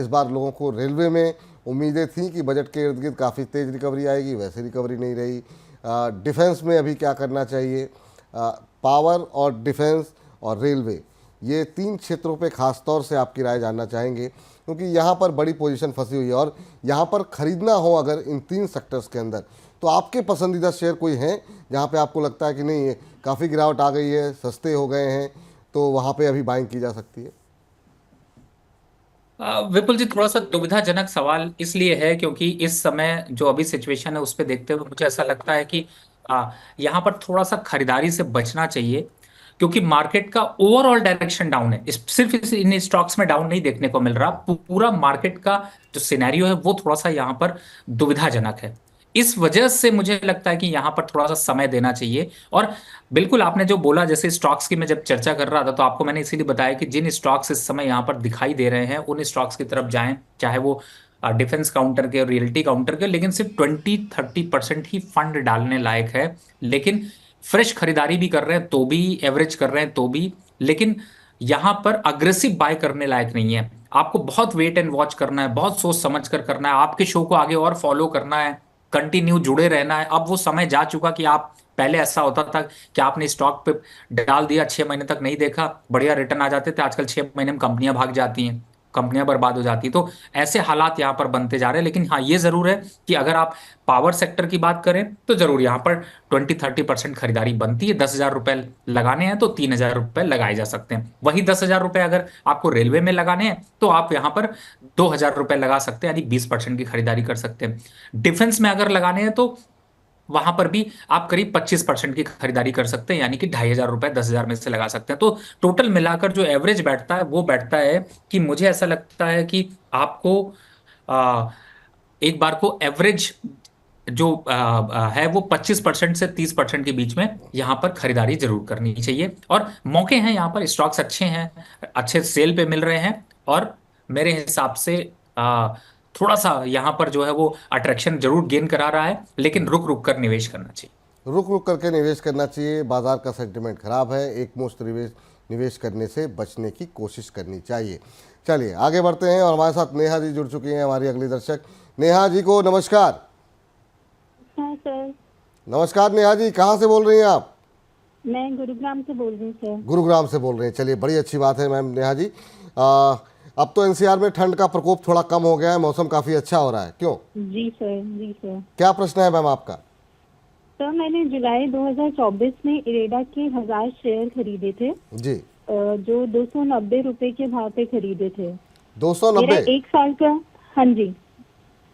इस बार लोगों को रेलवे में उम्मीदें थी कि बजट के इर्द गिर्द काफ़ी तेज़ रिकवरी आएगी, वैसे रिकवरी नहीं रही। डिफेंस में अभी क्या करना चाहिए? पावर और डिफेंस और रेलवे, ये 3 क्षेत्रों पे खास तौर से आपकी राय जानना चाहेंगे, क्योंकि यहाँ पर बड़ी पोजीशन फंसी हुई है। और यहाँ पर ख़रीदना हो अगर इन 3 सेक्टर्स के अंदर, तो आपके पसंदीदा शेयर कोई हैं जहाँ पे आपको लगता है कि नहीं, ये काफ़ी गिरावट आ गई है, सस्ते हो गए हैं, तो वहाँ पे अभी बाइंग की जा सकती है? विपुल जी, थोड़ा सा दुविधाजनक सवाल इसलिए है क्योंकि इस समय जो अभी सिचुएशन है उस पर देखते हुए मुझे ऐसा लगता है कि यहाँ पर थोड़ा सा खरीदारी से बचना चाहिए, क्योंकि मार्केट का ओवरऑल डायरेक्शन डाउन है। सिर्फ इन स्टॉक्स में डाउन नहीं देखने को मिल रहा, पूरा मार्केट का जो सिनेरियो है वो थोड़ा सा यहाँ पर दुविधाजनक है। इस वजह से मुझे लगता है कि यहाँ पर थोड़ा सा समय देना चाहिए। और बिल्कुल आपने जो बोला, जैसे स्टॉक्स की मैं जब चर्चा कर रहा था तो आपको मैंने इसीलिए बताया कि जिन स्टॉक्स इस समय यहाँ पर दिखाई दे रहे हैं उन स्टॉक्स की तरफ जाएं, चाहे वो डिफेंस काउंटर के और रियल्टी काउंटर के, लेकिन सिर्फ 20-30% ही फंड डालने लायक है। लेकिन फ्रेश खरीदारी भी कर रहे हैं तो भी, एवरेज कर रहे हैं तो भी, लेकिन यहाँ पर अग्रेसिव बाय करने लायक नहीं है। आपको बहुत वेट एंड वॉच करना है, बहुत सोच समझ कर करना है, आपके शो को आगे और फॉलो करना है, कंटिन्यू जुड़े रहना है। अब वो समय जा चुका कि आप, पहले ऐसा होता था कि आपने स्टॉक पे डाल दिया, 6 महीने तक नहीं देखा, बढ़िया रिटर्न आ जाते थे। आजकल 6 महीने में कंपनियां भाग जाती हैं, कंपनियां बर्बाद हो जाती, तो ऐसे हालात यहाँ पर बनते जा रहे हैं। लेकिन हाँ, ये जरूर है कि अगर आप पावर सेक्टर की बात करें तो जरूर यहाँ पर 20-30% खरीदारी बनती है। 10,000 रुपए लगाने हैं तो 3,000 रुपए लगाए जा सकते हैं। वही 10,000 रुपए अगर आपको रेलवे में लगाने हैं तो आप यहाँ पर 2,000 रुपए लगा सकते हैं, यानी 20% की खरीदारी कर सकते हैं। डिफेंस में अगर लगाने हैं तो वहां पर भी आप करीब 25% की खरीदारी कर सकते हैं, यानी कि 2,500 रुपए 10,000 में से लगा सकते हैं। तो टोटल मिलाकर जो एवरेज बैठता है वो बैठता है कि मुझे ऐसा लगता है कि आपको आ, एक बार को एवरेज जो है वो 25% से 30% के बीच में यहाँ पर खरीदारी जरूर करनी चाहिए। और मौके हैं, यहाँ पर स्टॉक्स अच्छे हैं, अच्छे सेल पे मिल रहे हैं, और मेरे हिसाब से थोड़ा सा यहाँ पर जो है वो अट्रैक्शन जरूर गेन करा रहा है, लेकिन रुक रुक कर निवेश करना चाहिए। रुक रुक करके निवेश करना चाहिए। बाजार का सेंटिमेंट खराब है, एक मुश्त निवेश निवेश करने से बचने की कोशिश करनी चाहिए। चलिए आगे बढ़ते हैं और हमारे साथ नेहा जी जुड़ चुकी हैं, हमारी अगली दर्शक। नेहा जी को नमस्कार। हाँ सर, नमस्कार नेहा जी, कहाँ से बोल रही हैं आप? मैं गुरुग्राम से बोल रही हूँ सर। गुरुग्राम से बोल रहे हैं, चलिए बड़ी अच्छी बात है मैम नेहा जी। अब तो एनसीआर में ठंड का प्रकोप थोड़ा कम हो गया है, मौसम काफ़ी अच्छा हो रहा है, क्यों? जी सर, जी सर। क्या प्रश्न है मैम आपका? सर मैंने जुलाई 2024 में इरेडा के 1000 शेयर खरीदे थे, जी। जो 290 रुपए के भाव पे खरीदे थे। 290? मेरा 1 साल का, हाँ जी,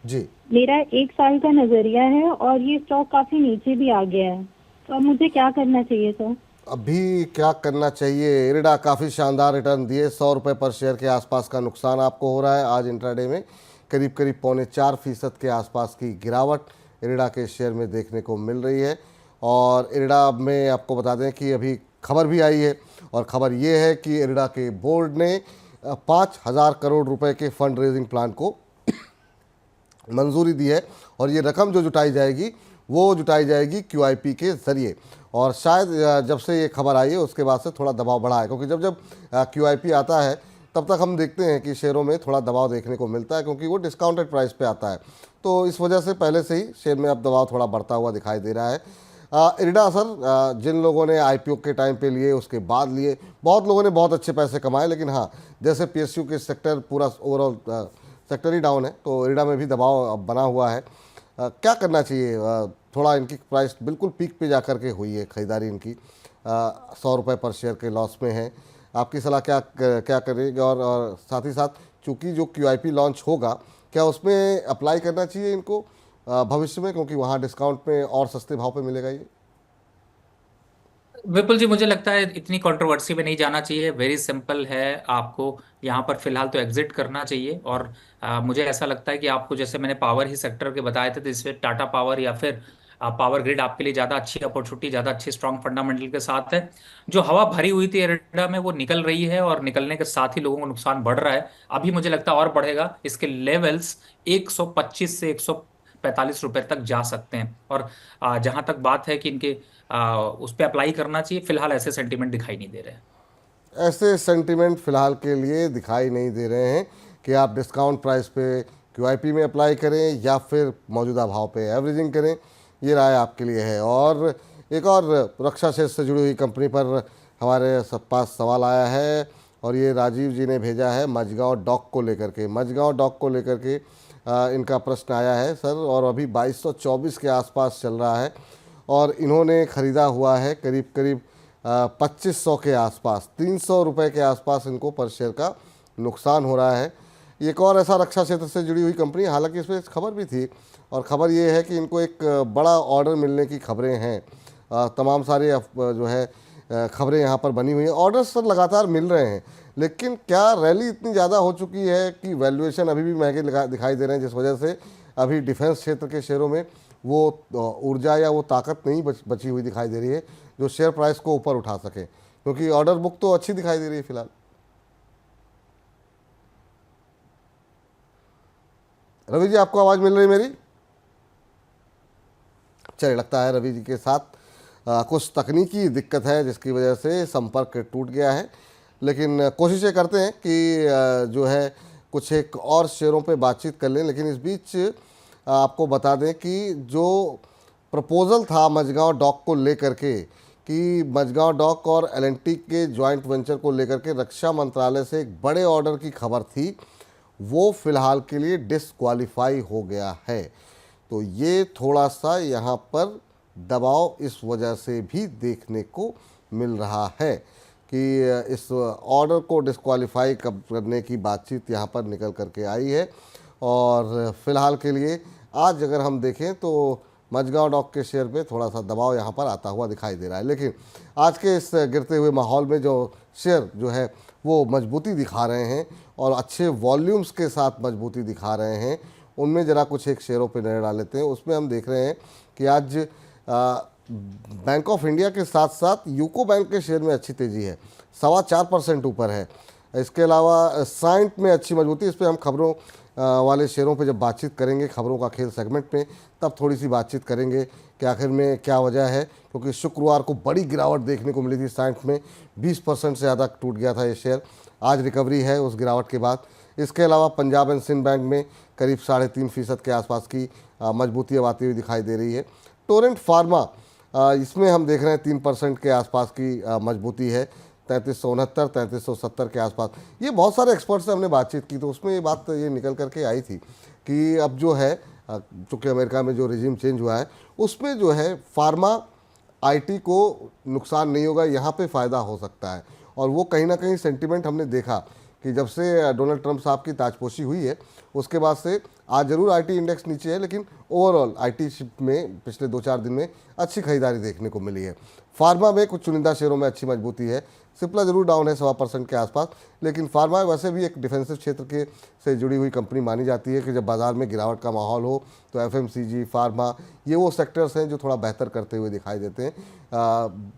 जी। मेरा 1 साल का नजरिया है और ये स्टॉक काफी नीचे भी आ गया है, तो अब मुझे क्या करना चाहिए सर? अभी क्या करना चाहिए? इरिडा काफ़ी शानदार रिटर्न दिए, 100 रुपये पर शेयर के आसपास का नुकसान आपको हो रहा है। आज इंट्राडे में करीब करीब 3.25% के आसपास की गिरावट इरिडा के शेयर में देखने को मिल रही है। और इरिडा में आपको बता दें कि अभी खबर भी आई है, और खबर ये है कि इरिडा के बोर्ड ने 5,000 करोड़ रुपए के फंड रेजिंग प्लान को मंजूरी दी है, और ये रकम जो जुटाई जाएगी वो जुटाई जाएगी QIP के ज़रिए। और शायद जब से ये खबर आई है उसके बाद से थोड़ा दबाव बढ़ा है, क्योंकि जब जब QIP आता है तब तक हम देखते हैं कि शेयरों में थोड़ा दबाव देखने को मिलता है, क्योंकि वो डिस्काउंटेड प्राइस पे आता है। तो इस वजह से पहले से ही शेयर में अब दबाव थोड़ा बढ़ता हुआ दिखाई दे रहा है। इरिडा सर, जिन लोगों ने IPO के टाइम पे लिए, उसके बाद लिए, बहुत लोगों ने बहुत अच्छे पैसे कमाए, लेकिन हाँ, जैसे PSU के सेक्टर पूरा ओवरऑल सेक्टर ही डाउन है, तो इरिडा में भी दबाव अब बना हुआ है। क्या करना चाहिए? थोड़ा इनकी प्राइस बिल्कुल पीक पे जाकर के हुई है खरीदारी इनकी, 100 रुपये पर शेयर के लॉस में है। आपकी सलाह क्या करेगी? और साथ ही साथ चूँकि जो QIP लॉन्च होगा, क्या उसमें अप्लाई करना चाहिए इनको भविष्य में, क्योंकि वहाँ डिस्काउंट में और सस्ते भाव पे मिलेगा ये? विपुल जी, मुझे लगता है इतनी कंट्रोवर्सी में नहीं जाना चाहिए। वेरी सिंपल है, आपको यहाँ पर फिलहाल तो एग्जिट करना चाहिए। और मुझे ऐसा लगता है कि आपको, जैसे मैंने पावर ही सेक्टर के बताए थे, तो इसमें टाटा पावर या फिर पावर ग्रिड आपके लिए ज़्यादा अच्छी अपॉर्चुनिटी, ज़्यादा अच्छी स्ट्रॉन्ग फंडामेंटल के साथ है। जो हवा भरी हुई थी एरेडा में वो निकल रही है, और निकलने के साथ ही लोगों को नुकसान बढ़ रहा है। अभी मुझे लगता है और बढ़ेगा। इसके लेवल्स 125 से 145 रुपए तक जा सकते हैं। और जहां तक बात है कि इनके उस पर अप्लाई करना चाहिए, फिलहाल ऐसे सेंटीमेंट दिखाई नहीं दे रहे हैं। ऐसे सेंटीमेंट फिलहाल के लिए दिखाई नहीं दे रहे हैं कि आप डिस्काउंट प्राइस पे QIP में अप्लाई करें या फिर मौजूदा भाव पे एवरेजिंग करें, ये राय आपके लिए है। और एक और रक्षा क्षेत्र से जुड़ी हुई कंपनी पर हमारे पास सवाल आया है, और ये राजीव जी ने भेजा है मझगांव डॉक को लेकर के। मझगांव डॉक को लेकर के इनका प्रश्न आया है सर, और अभी 2224 के आसपास चल रहा है, और इन्होंने ख़रीदा हुआ है करीब करीब 2500 के आसपास, 300 रुपये के आसपास इनको पर शेयर का नुकसान हो रहा है। एक और ऐसा रक्षा क्षेत्र से जुड़ी हुई कंपनी, हालांकि इसमें खबर भी थी, और ख़बर ये है कि इनको एक बड़ा ऑर्डर मिलने की खबरें हैं। तमाम सारे जो है खबरें यहाँ पर बनी हुई हैं। ऑर्डर्स सर लगातार मिल रहे हैं, लेकिन क्या रैली इतनी ज़्यादा हो चुकी है कि वैल्यूएशन अभी भी महंगे दिखाई दे रहे हैं, जिस वजह से अभी डिफेंस क्षेत्र के शेयरों में वो ऊर्जा या वो ताकत नहीं बची हुई दिखाई दे रही है जो शेयर प्राइस को ऊपर उठा सके, क्योंकि ऑर्डर बुक तो अच्छी दिखाई दे रही है फिलहाल। रवि जी, आपको आवाज़ मिल रही मेरी? चलिए, लगता है रवि जी के साथ कुछ तकनीकी दिक्कत है, जिसकी वजह से संपर्क टूट गया है। लेकिन कोशिश ये करते हैं कि जो है कुछ एक और शेयरों पे बातचीत कर लें। लेकिन इस बीच आपको बता दें कि जो प्रपोज़ल था मझगांव डॉक को लेकर के, कि मझगांव डॉक और L&T के जॉइंट वेंचर को लेकर के रक्षा मंत्रालय से एक बड़े ऑर्डर की खबर थी, वो फ़िलहाल के लिए डिसक्वालीफाई हो गया है। तो ये थोड़ा सा यहाँ पर दबाव इस वजह से भी देखने को मिल रहा है कि इस ऑर्डर को डिसक्वालीफाई करने की बातचीत यहाँ पर निकल करके आई है। और फिलहाल के लिए आज अगर हम देखें तो मझगांव डॉक के शेयर पे थोड़ा सा दबाव यहाँ पर आता हुआ दिखाई दे रहा है। लेकिन आज के इस गिरते हुए माहौल में जो शेयर जो है वो मजबूती दिखा रहे हैं, और अच्छे वॉल्यूम्स के साथ मजबूती दिखा रहे हैं, उनमें ज़रा कुछ एक शेयरों पे नज़र डाल लेते हैं। उसमें हम देख रहे हैं कि आज बैंक ऑफ इंडिया के साथ साथ यूको बैंक के शेयर में अच्छी तेज़ी है, 4.25% ऊपर है। इसके अलावा साइंट में अच्छी मजबूती, इस पर हम खबरों वाले शेयरों पे जब बातचीत करेंगे खबरों का खेल सेगमेंट में, तब थोड़ी सी बातचीत करेंगे कि आखिर में क्या वजह है, क्योंकि शुक्रवार को बड़ी गिरावट देखने को मिली थी। साइंस में 20% से ज़्यादा टूट गया था ये शेयर। आज रिकवरी है उस गिरावट के बाद। इसके अलावा पंजाब एंड सिंध बैंक में करीब 3.5% के आसपास की मजबूती अब आती हुई दिखाई दे रही है। टोरेंट फार्मा इसमें हम देख रहे हैं 3% के आसपास की मजबूती है, 3369 3370 के आसपास। ये बहुत सारे एक्सपर्ट से हमने बातचीत की तो उसमें ये बात ये निकल करके आई थी कि अब जो है चूँकि अमेरिका में जो रिजीम चेंज हुआ है उसमें जो है फार्मा आईटी को नुकसान नहीं होगा, यहाँ पे फ़ायदा हो सकता है। और वो कहीं ना कहीं सेंटिमेंट हमने देखा कि जब से डोनाल्ड ट्रंप साहब की ताजपोशी हुई है उसके बाद से आज ज़रूर आईटी इंडेक्स नीचे है, लेकिन ओवरऑल आईटी शिप में पिछले 2-4 दिन में अच्छी खरीदारी देखने को मिली है। फार्मा में कुछ चुनिंदा शेयरों में अच्छी मजबूती है। सिप्ला जरूर डाउन है 1.25% के आसपास, लेकिन फार्मा वैसे भी एक डिफेंसिव क्षेत्र के से जुड़ी हुई कंपनी मानी जाती है कि जब बाजार में गिरावट का माहौल हो तो एफएमसीजी, फार्मा ये वो सेक्टर्स हैं जो थोड़ा बेहतर करते हुए दिखाई देते हैं।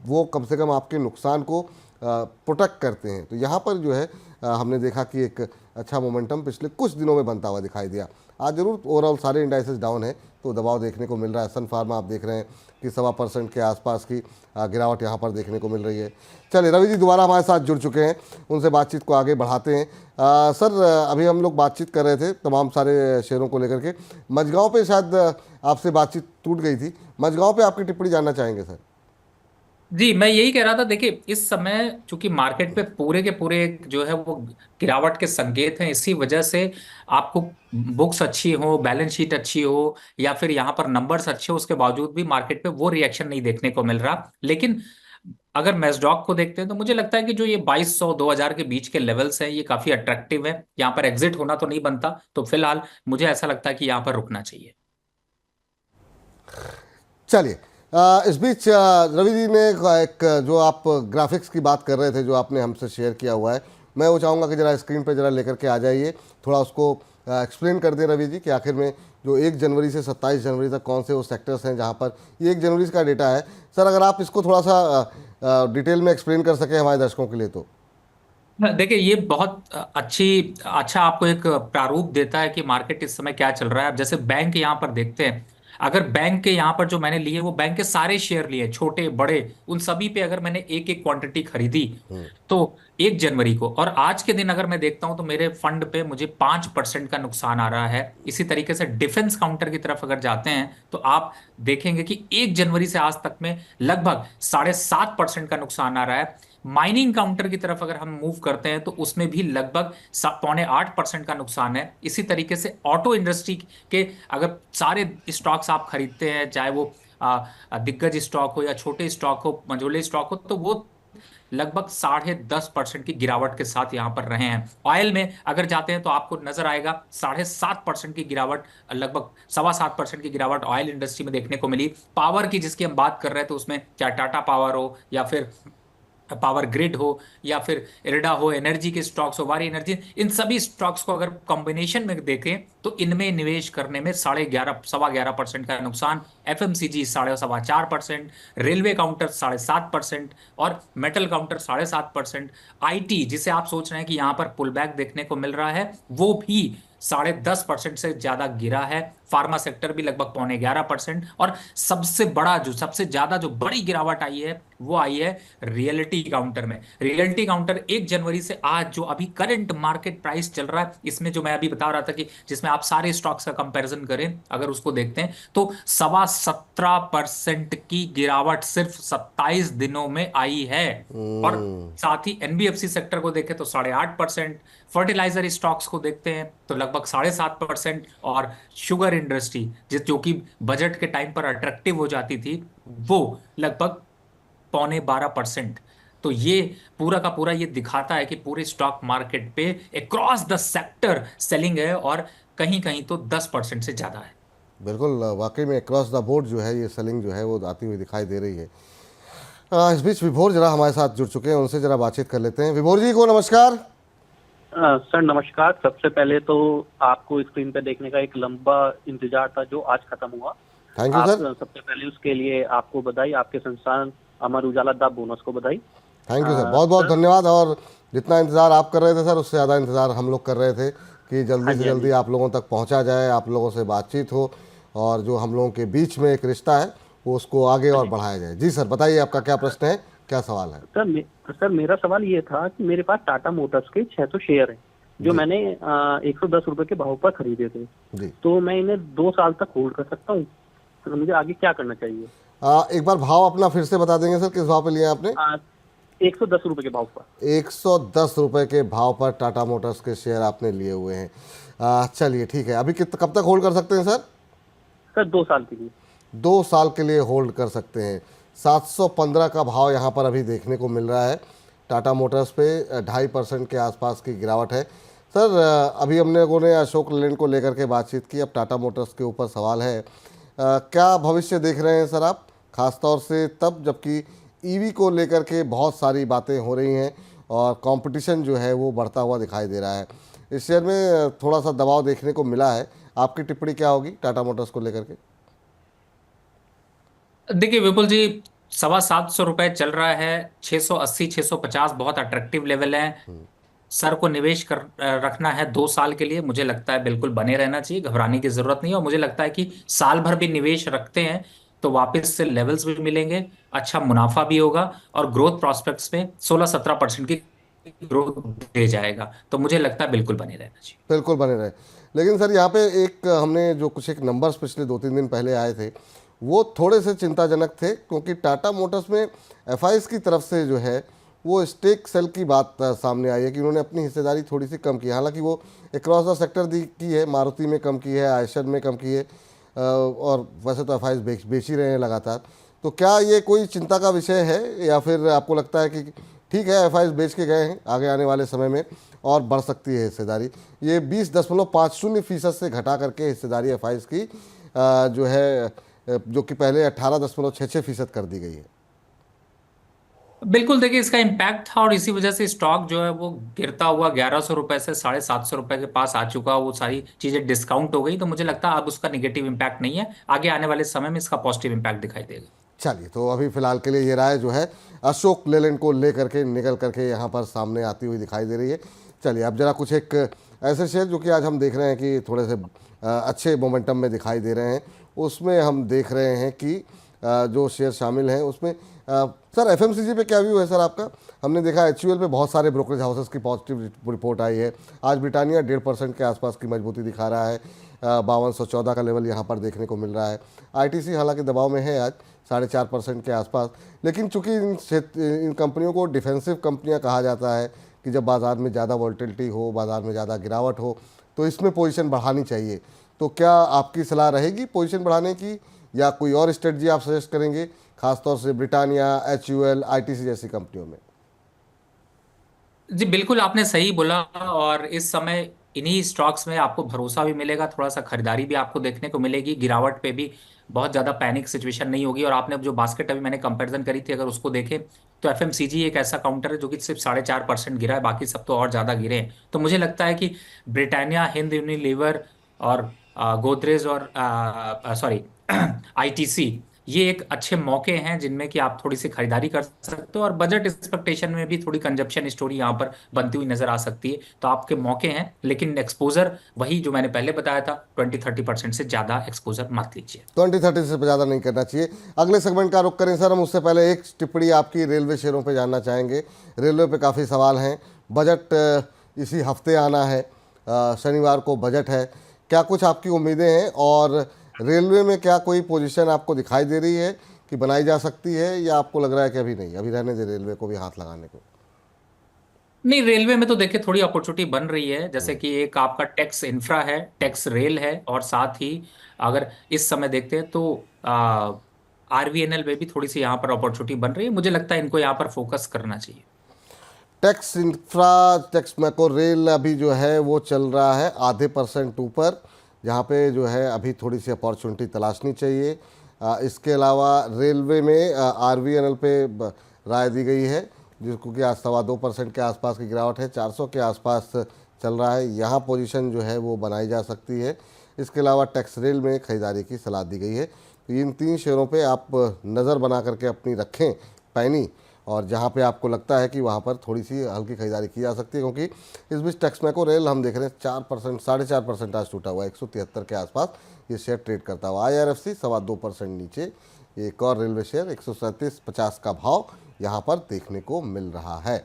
वो कम से कम आपके नुकसान को प्रोटेक्ट करते हैं। तो यहाँ पर जो है हमने देखा कि एक अच्छा मोमेंटम पिछले कुछ दिनों में बनता हुआ दिखाई दिया। आज जरूर ओवरऑल सारे इंडाइसेस डाउन है तो दबाव देखने को मिल रहा है। सन फार्मा आप देख रहे हैं कि 1.25% के आसपास की गिरावट यहाँ पर देखने को मिल रही है। चलिए रवि जी दोबारा हमारे साथ जुड़ चुके हैं, उनसे बातचीत को आगे बढ़ाते हैं। सर अभी हम लोग बातचीत कर रहे थे तमाम सारे शेयरों को लेकर के। मझगांव पे शायद आपसे बातचीत टूट गई थी, मझगांव पे आपकी टिप्पणी जानना चाहेंगे सर। जी, मैं यही कह रहा था। देखिए, इस समय चूंकि मार्केट पे पूरे के पूरे जो है वो गिरावट के संकेत हैं, इसी वजह से आपको बुक्स अच्छी हो, बैलेंस शीट अच्छी हो या फिर यहाँ पर नंबर्स अच्छे हो, उसके बावजूद भी मार्केट पे वो रिएक्शन नहीं देखने को मिल रहा। लेकिन अगर मैस्डॉक को देखते हैं तो मुझे लगता है कि जो ये 2200-2000 के बीच के लेवल्स हैं ये काफी अट्रैक्टिव है। यहाँ पर एग्जिट होना तो नहीं बनता, तो फिलहाल मुझे ऐसा लगता है कि यहाँ पर रुकना चाहिए। चलिए इस बीच रवि जी ने एक जो आप ग्राफिक्स की बात कर रहे थे जो आपने हमसे शेयर किया हुआ है, मैं वो चाहूँगा कि ज़रा स्क्रीन पे ज़रा लेकर के आ जाइए, थोड़ा उसको एक्सप्लेन कर दें रवि जी कि आखिर में जो 1 जनवरी से 27 जनवरी तक कौन से वो सेक्टर्स हैं जहाँ पर ये 1 जनवरी का डेटा है। सर अगर आप इसको थोड़ा सा डिटेल में एक्सप्लेन कर सकें हमारे दर्शकों के लिए तो। देखिए, ये बहुत अच्छा आपको एक प्रारूप देता है कि मार्केट इस समय क्या चल रहा है। अब जैसे बैंक यहाँ पर देखते हैं, अगर बैंक के यहाँ पर जो मैंने लिए वो बैंक के सारे शेयर लिए, छोटे बड़े, उन सभी पे अगर मैंने एक एक क्वांटिटी खरीदी तो 1 जनवरी को, और आज के दिन अगर मैं देखता हूं तो मेरे फंड पे मुझे 5% का नुकसान आ रहा है। इसी तरीके से डिफेंस काउंटर की तरफ अगर जाते हैं तो आप देखेंगे कि 1 जनवरी से आज तक में लगभग 7.5% का नुकसान आ रहा है। माइनिंग काउंटर की तरफ अगर हम मूव करते हैं तो उसमें भी लगभग 7.8% का नुकसान है। इसी तरीके से ऑटो इंडस्ट्री के अगर सारे स्टॉक्स आप खरीदते हैं, चाहे वो दिग्गज स्टॉक हो या छोटे स्टॉक हो, मंझोले स्टॉक हो, तो वो लगभग 10.5% की गिरावट के साथ यहां पर रहे हैं। ऑयल में अगर जाते हैं तो आपको नजर आएगा 7.5% की गिरावट, लगभग 7.25% की गिरावट ऑयल इंडस्ट्री में देखने को मिली। पावर की जिसकी हम बात कर रहे थे उसमें चाहे टाटा पावर हो या फिर पावर ग्रिड हो या फिर इरडा हो, एनर्जी के स्टॉक्स हो, वारी एनर्जी, इन सभी स्टॉक्स को अगर कॉम्बिनेशन में देखें तो इनमें निवेश करने में 11.5% का नुकसान। एफएमसीजी 4.25%, रेलवे काउंटर 7.5% और मेटल काउंटर 7.5%। आईटी जिसे आप सोच रहे हैं कि यहां पर पुल बैक देखने को मिल रहा है, वो भी 10.5% से ज्यादा गिरा है। फार्मा सेक्टर भी लगभग 11.25%। और सबसे ज्यादा जो बड़ी गिरावट आई है वो आई है रियलिटी काउंटर में। रियलिटी काउंटर 1 जनवरी से आज जो अभी करंट मार्केट प्राइस चल रहा है, इसमें जो मैं अभी बता रहा था कि जिसमें आप सारे स्टॉक्स का कंपैरिजन करें, अगर उसको देखते हैं तो 17.25% की गिरावट सिर्फ 27 दिनों में आई है। और साथ ही एनबीएफसी सेक्टर को देखें तो 8.5%, फर्टिलाइजर स्टॉक्स को देखते हैं तो लगभग 7.5%, और शुगर इंडस्ट्री जो कि बजट के टाइम पर अट्रैक्टिव हो जाती थी वो लगभग 11.25%। तो ये पूरा का पूरा ये दिखाता है कि पूरे स्टॉक मार्केट पे अक्रॉस द सेक्टर सेलिंग है और कहीं कहीं तो 10% से ज्यादा है। बिल्कुल वाकई में अक्रॉस द बोर्ड जो है ये सेलिंग जो है वो आती हुई दिखाई दे रही है। इस बीच विभोर जरा हमारे साथ जुड़ चुके हैं, उनसे जरा बातचीत कर लेते हैं। विभोर जी को नमस्कार। सर नमस्कार। सबसे पहले तो आपको स्क्रीन पे देखने का एक लंबा इंतजार था जो आज खत्म हुआ। Thank you sir. सबसे पहले उसके लिए आपको बधाई, आपके संस्थान अमर उजाला द बोनस को बधाई। थैंक यू सर, बहुत बहुत धन्यवाद। और जितना इंतज़ार आप कर रहे थे सर उससे ज़्यादा इंतज़ार हम लोग कर रहे थे कि जल्दी हाँ से जी, हाँ जल्दी आप लोगों तक पहुंचा जाए, आप लोगों से बातचीत हो और जो हम लोगों के बीच में एक रिश्ता है वो उसको आगे और जी। बढ़ाया जाए। जी सर, बताइए आपका क्या प्रश्न है, क्या सवाल है? सर मेरा सवाल ये था कि मेरे पास टाटा मोटर्स के 600 शेयर हैं, जो जी। मैंने 110 रुपए के भाव पर खरीदे थे। जी। तो मैं इन्हें 2 साल तक होल्ड कर सकता हूँ? तो मुझे आगे क्या करना चाहिए? एक बार भाव अपना फिर से बता देंगे सर, किस भाव पे लिया आपने? 110 रुपए के भाव पर। 110 रुपए के भाव पर टाटा मोटर्स के शेयर आपने लिए हुए हैं। चलिए ठीक है, अभी कब तक होल्ड कर सकते हैं सर? सर 2 साल के लिए। 2 साल के लिए होल्ड कर सकते हैं। 715 का भाव यहाँ पर अभी देखने को मिल रहा है। टाटा मोटर्स पे 2.5% के आसपास की गिरावट है। सर अभी हमने लोगों ने अशोक लेलैंड को लेकर के बातचीत की, अब टाटा मोटर्स के ऊपर सवाल है। क्या भविष्य देख रहे हैं सर आप, खासतौर से तब जबकि ईवी को लेकर के बहुत सारी बातें हो रही हैं और कंपटीशन जो है वो बढ़ता हुआ दिखाई दे रहा है। इस शेयर में थोड़ा सा दबाव देखने को मिला है, आपकी टिप्पणी क्या होगी टाटा मोटर्स को लेकर के? देखिए विपुल जी, 725 रुपए चल रहा है। 680 650 बहुत अट्रैक्टिव लेवल है। सर को निवेश कर रखना है 2 साल के लिए, मुझे लगता है बिल्कुल बने रहना चाहिए, घबराने की जरूरत नहीं है। और मुझे लगता है कि साल भर भी निवेश रखते हैं तो वापस से लेवल्स भी मिलेंगे, अच्छा मुनाफा भी होगा और ग्रोथ प्रोस्पेक्ट्स में 16-17% की ग्रोथ दे जाएगा। तो मुझे लगता है बिल्कुल बने रहना चाहिए। बिल्कुल बने रहे। लेकिन सर यहाँ पे एक हमने जो कुछ एक नंबर्स पिछले 2-3 दिन पहले आए थे वो थोड़े से चिंताजनक थे, क्योंकि टाटा मोटर्स में एफआईज की तरफ से जो है वो स्टेक सेल की बात सामने आई है कि उन्होंने अपनी हिस्सेदारी थोड़ी सी कम की। हालांकि वो अक्रॉस द सेक्टर की है, मारुति में कम की है, आयशर में कम की है, और वैसे तो एफआईज बेच ही रहे हैं लगातार। तो क्या ये कोई चिंता का विषय है या फिर आपको लगता है कि ठीक है एफआईज बेच के गए हैं, आगे आने वाले समय में और बढ़ सकती है हिस्सेदारी? ये 20.50% से घटा करके हिस्सेदारी एफआईज की जो है जो कि पहले 18.66% कर दी गई है। बिल्कुल, देखिए इसका इम्पैक्ट था और इसी वजह से स्टॉक जो है वो गिरता हुआ 1100 रुपए से 750 रुपए के पास आ चुका। वो सारी चीजें डिस्काउंट हो गई, तो मुझे लगता है अब उसका निगेटिव इम्पैक्ट नहीं है, आगे आने वाले समय में इसका पॉजिटिव इम्पैक्ट दिखाई देगा। चलिए, तो अभी फिलहाल के लिए ये राय जो है अशोक लेलैंड को लेकर के निकल करके यहाँ पर सामने आती हुई दिखाई दे रही है। चलिए अब जरा कुछ एक ऐसे शेयर जो कि आज हम देख रहे हैं कि थोड़े से अच्छे मोमेंटम में दिखाई दे रहे हैं, उसमें हम देख रहे हैं कि जो शेयर शामिल हैं उसमें सर एफएमसीजी पे क्या व्यू है सर आपका? हमने देखा एचयूएल पे बहुत सारे ब्रोकरेज हाउसेस की पॉजिटिव रिपोर्ट आई है। आज ब्रिटानिया 1.5% के आसपास की मजबूती दिखा रहा है, 5214 का लेवल यहाँ पर देखने को मिल रहा है। आईटीसी हालांकि दबाव में है आज 4.5% के आसपास, लेकिन चूंकि इन कंपनियों को डिफेंसिव कंपनियाँ कहा जाता है कि जब बाज़ार में ज़्यादा वॉल्टिलिटी हो, बाज़ार में ज़्यादा गिरावट हो तो इसमें पोजीशन बढ़ानी चाहिए। तो क्या आपकी सलाह रहेगी पोजीशन बढ़ाने की या कोई और स्ट्रेटजी आप सजेस्ट करेंगे, खासतौर से ब्रिटानिया, एचयूएल, आईटीसी जैसी कंपनियों में? जी बिल्कुल, आपने सही बोला। और इस समय इन्हीं स्टॉक्स में आपको भरोसा भी मिलेगा, थोड़ा सा खरीदारी भी आपको देखने को मिलेगी, गिरावट पे भी बहुत ज्यादा पैनिक सिचुएशन नहीं होगी। और आपने जो बास्केट अभी मैंने कंपैरिजन करी थी, अगर उसको देखें तो एफएमसीजी एक ऐसा काउंटर है जो कि सिर्फ 4.5% गिरा है, बाकी सब तो और ज्यादा गिरे हैं। तो मुझे लगता है कि ब्रिटानिया, हिंद यूनिलीवर और गोदरेज और सॉरी आईटीसी, ये एक अच्छे मौके हैं जिनमें कि आप थोड़ी सी खरीदारी कर सकते हो। और बजट एक्सपेक्टेशन में भी थोड़ी कंजप्शन स्टोरी यहाँ पर बनती हुई नजर आ सकती है, तो आपके मौके हैं। लेकिन एक्सपोजर वही जो मैंने पहले बताया था, 20-30% से ज्यादा एक्सपोजर मत लीजिए। 20-30 से ज़्यादा नहीं करना चाहिए। अगले सेगमेंट का रुख करें सर, हम उससे पहले एक टिप्पणी आपकी रेलवे शेयरों पे जानना चाहेंगे। रेलवे पे काफ़ी सवाल हैं। बजट इसी हफ्ते आना है, शनिवार को बजट है, क्या कुछ आपकी उम्मीदें हैं और रेलवे में क्या कोई पोजीशन आपको दिखाई दे रही है कि बनाई जा सकती है, या आपको लग रहा है कि अभी नहीं, अभी रहने दे रेलवे को भी हाथ लगाने को? नहीं, रेलवे में तो देखिए थोड़ी अपॉर्चुनिटी बन रही है, जैसे कि एक आपका टैक्स इंफ्रा है, टैक्स रेल है, और साथ ही अगर इस समय देखते हैं तो आरवीएनएल में भी थोड़ी सी यहाँ पर अपॉर्चुनिटी बन रही है। मुझे लगता है इनको यहाँ पर फोकस करना चाहिए। टैक्स इंफ्रा, टैक्स मैको रेल अभी जो है वो चल रहा है आधे % ऊपर, जहाँ पे जो है अभी थोड़ी सी अपॉर्चुनिटी तलाशनी चाहिए। इसके अलावा रेलवे में आरवीएनएल पे राय दी गई है, जिसको कि आज 2.25% के आसपास की गिरावट है, 400 के आसपास चल रहा है, यहाँ पोजीशन जो है वो बनाई जा सकती है। इसके अलावा टैक्स रेल में खरीदारी की सलाह दी गई है। तो इन 3 शेयरों पे आप नज़र बना करके अपनी रखें पैनी, और जहां पे आपको लगता है कि वहां पर थोड़ी सी हल्की खरीदारी की जा सकती है, क्योंकि इस बीच टेक्समैको रेल हम देख रहे हैं 4%, 4.5% आज टूटा हुआ है, 173 के आसपास ये शेयर ट्रेड करता हुआ। IRFC 2.25% नीचे। एक और रेलवे शेयर 137.50 का भाव यहाँ पर देखने को मिल रहा है।